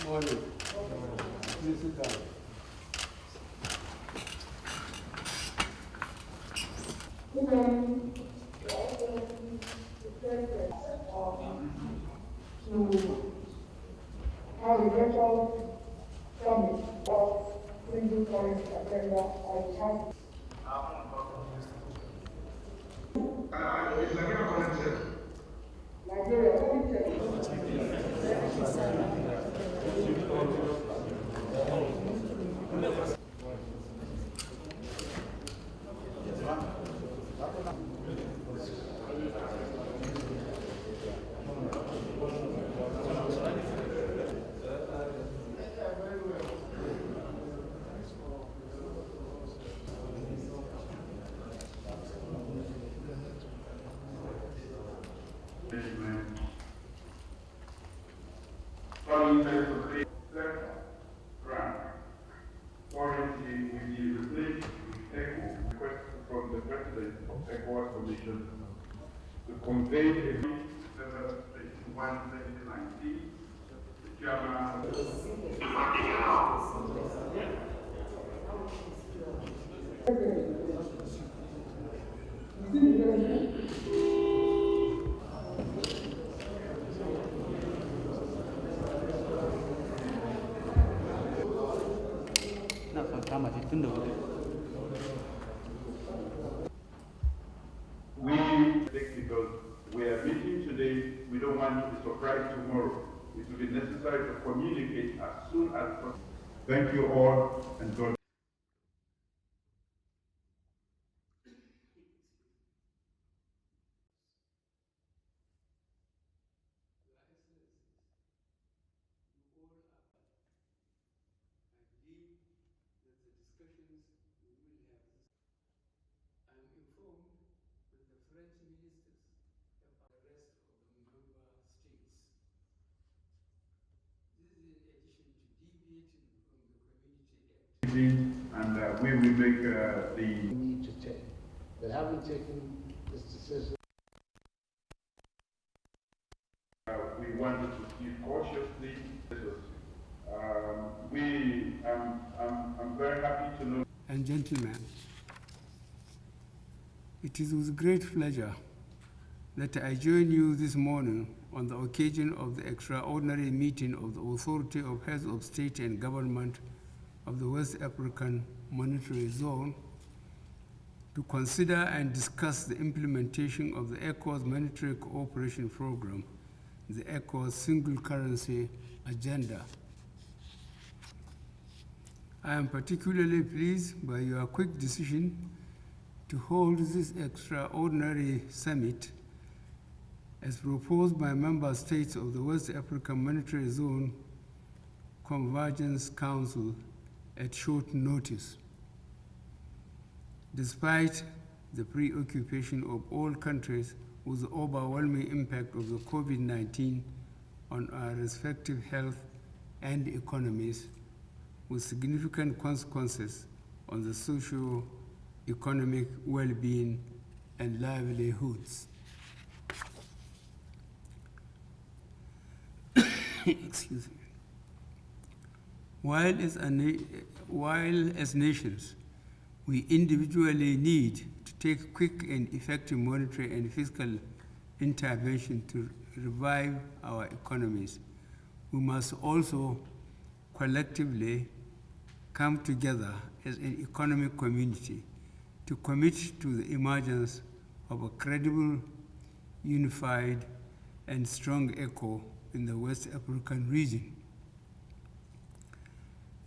Morning. Please sit down. To have a virtual summit of single point agenda of topics. Currently, we be replaced with ECHO, request from the President of ECHO Commission to convey a 7/21/2019, the Chairman of because we are meeting today, we don't want a surprise tomorrow. It will be necessary to communicate as soon as possible. Thank you all, and God. I'm informed that the French ministers have the rest of the member states. This is in addition to deviating from the Community Act. And we will make the Need to take. But having taken this decision, we wanted to proceed cautiously. I'm very happy to know. And gentlemen, it is with great pleasure that I join you this morning on the occasion of the extraordinary meeting of the Authority of Heads of State and Government of the West African Monetary Zone to consider and discuss the implementation of the ECOWAS Monetary Cooperation Program, the ECOWAS Single Currency Agenda. I am particularly pleased by your quick decision to hold this extraordinary summit as proposed by member states of the West African Monetary Zone Convergence Council at short notice. Despite the preoccupation of all countries with the overwhelming impact of the COVID-19 on our respective health and economies, with significant consequences on the socio-economic well-being and livelihoods. Excuse me. While as nations, we individually need to take quick and effective monetary and fiscal intervention to revive our economies, we must also collectively come together as an economic community to commit to the emergence of a credible, unified, and strong ECO in the West African region.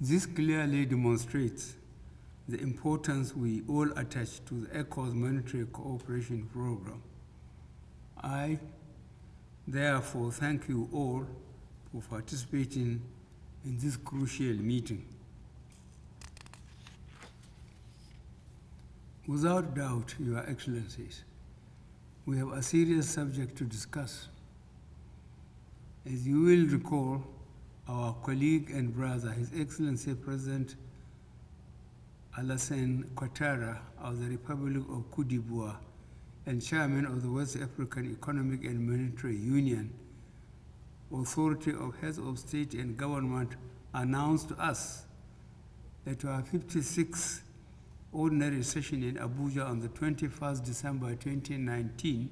This clearly demonstrates the importance we all attach to the ECO's monetary cooperation program. I, therefore, thank you all for participating in this crucial meeting. Without doubt, Your Excellencies, we have a serious subject to discuss. As you will recall, our colleague and brother, His Excellency President Alassane Ouattara of the Republic of Côte d'Ivoire and Chairman of the West African Economic and Monetary Union, Authority of Heads of State and Government announced to us at our 56th ordinary session in Abuja on the 21st December 2019,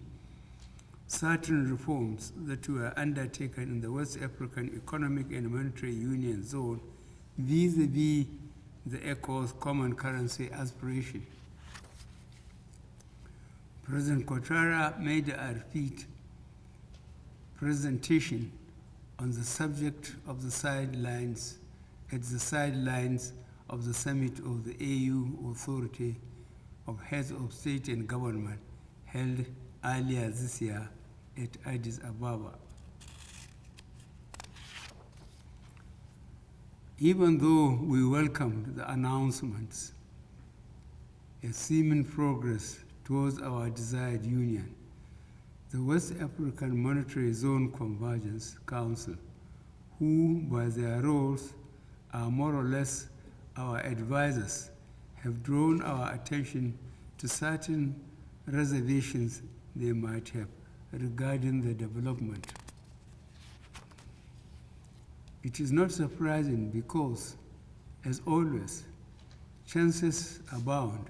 certain reforms that were undertaken in the West African Economic and Monetary Union zone vis-a-vis the ECOWAS common currency aspiration. President Ouattara made a repeat presentation on the subject of the sidelines of the summit of the AU Authority of Heads of State and Government held earlier this year at Addis Ababa. Even though we welcomed the announcements, a seeming progress towards our desired union, the West African Monetary Zone Convergence Council, who by their roles are more or less our advisors, have drawn our attention to certain reservations they might have regarding the development. It is not surprising because, as always, chances abound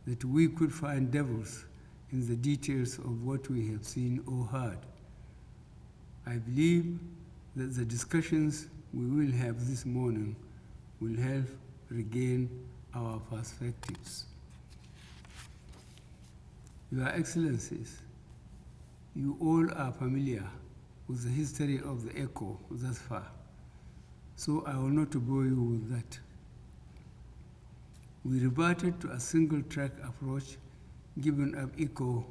that we could find devils in the details of what we have seen or heard. I believe that the discussions we will have this morning will help regain our perspectives. Your Excellencies, you all are familiar with the history of the ECO thus far, so I will not bore you with that. We reverted to a single-track approach given up ECO,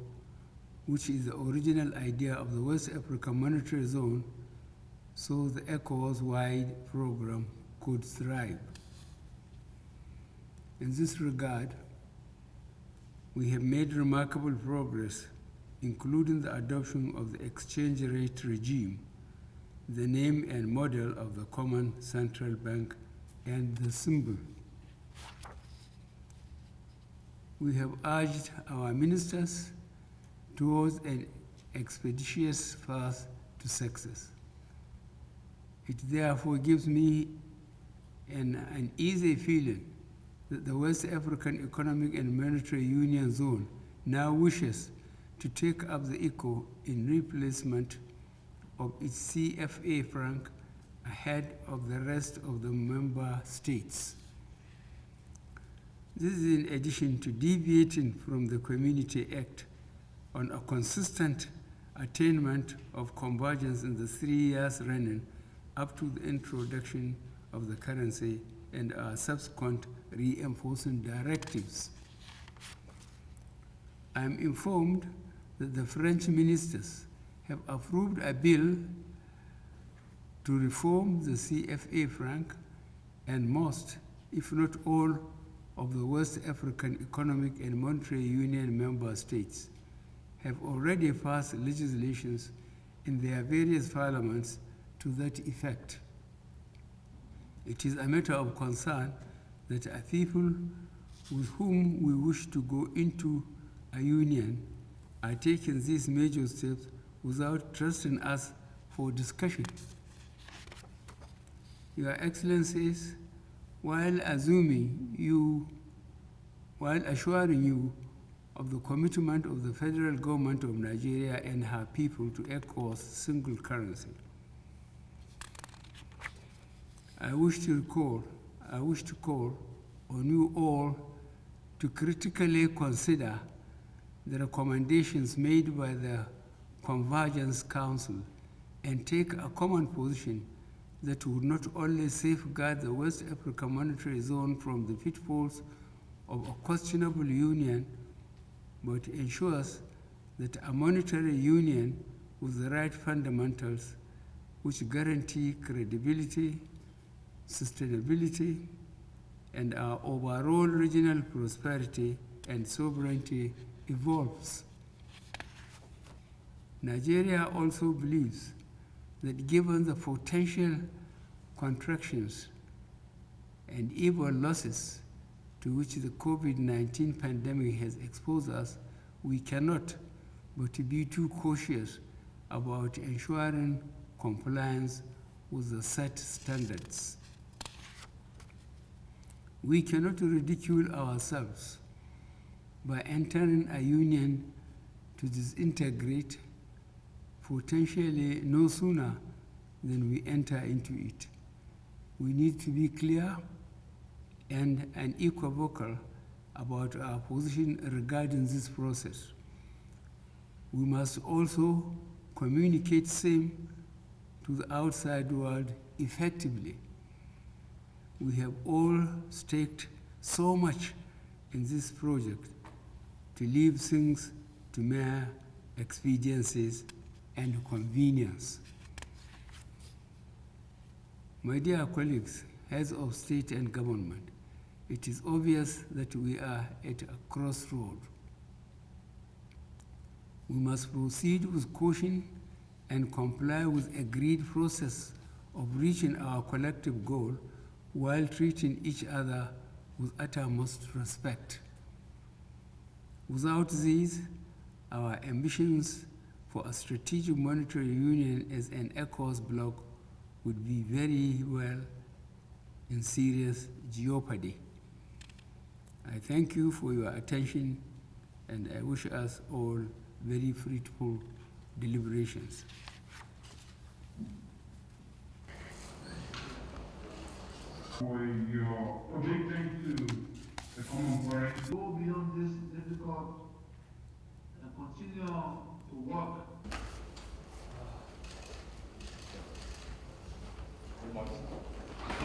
which is the original idea of the West African Monetary Zone, so the ECOWAS-wide program could thrive. In this regard, we have made remarkable progress, including the adoption of the exchange rate regime, the name and model of the common central bank, and the symbol. We have urged our ministers towards an expeditious path to success. It therefore gives me an easy feeling that the West African Economic and Monetary Union Zone now wishes to take up the ECO in replacement of its CFA franc ahead of the rest of the member states. This is in addition to deviating from the Community Act on a consistent attainment of convergence in the 3 years running up to the introduction of the currency and our subsequent reinforcing directives. I am informed that the French ministers have approved a bill to reform the CFA franc, and most, if not all, of the West African Economic and Monetary Union member states have already passed legislations in their various parliaments to that effect. It is a matter of concern that a people with whom we wish to go into a union are taking these major steps without trusting us for discussion. Your Excellencies, while assuring you of the commitment of the federal government of Nigeria and her people to ECOWAS single currency, I wish to call on you all to critically consider the recommendations made by the Convergence Council and take a common position that would not only safeguard the West African Monetary Zone from the pitfalls of a questionable union, but ensures that a monetary union with the right fundamentals which guarantee credibility, sustainability, and our overall regional prosperity and sovereignty evolves. Nigeria also believes that given the potential contractions and even losses to which the COVID-19 pandemic has exposed us, we cannot but to be too cautious about ensuring compliance with the set standards. We cannot ridicule ourselves by entering a union to disintegrate potentially no sooner than we enter into it. We need to be clear and unequivocal about our position regarding this process. We must also communicate same to the outside world effectively. We have all staked so much in this project to leave things to mere expediencies and convenience. My dear colleagues, heads of state and government, it is obvious that we are at a crossroad. We must proceed with caution and comply with agreed process of reaching our collective goal while treating each other with uttermost respect. Without these, our ambitions for a strategic monetary union as an ECOWAS bloc would be very well in serious jeopardy. I thank you for your attention, and I wish us all very fruitful deliberations. For your commitment to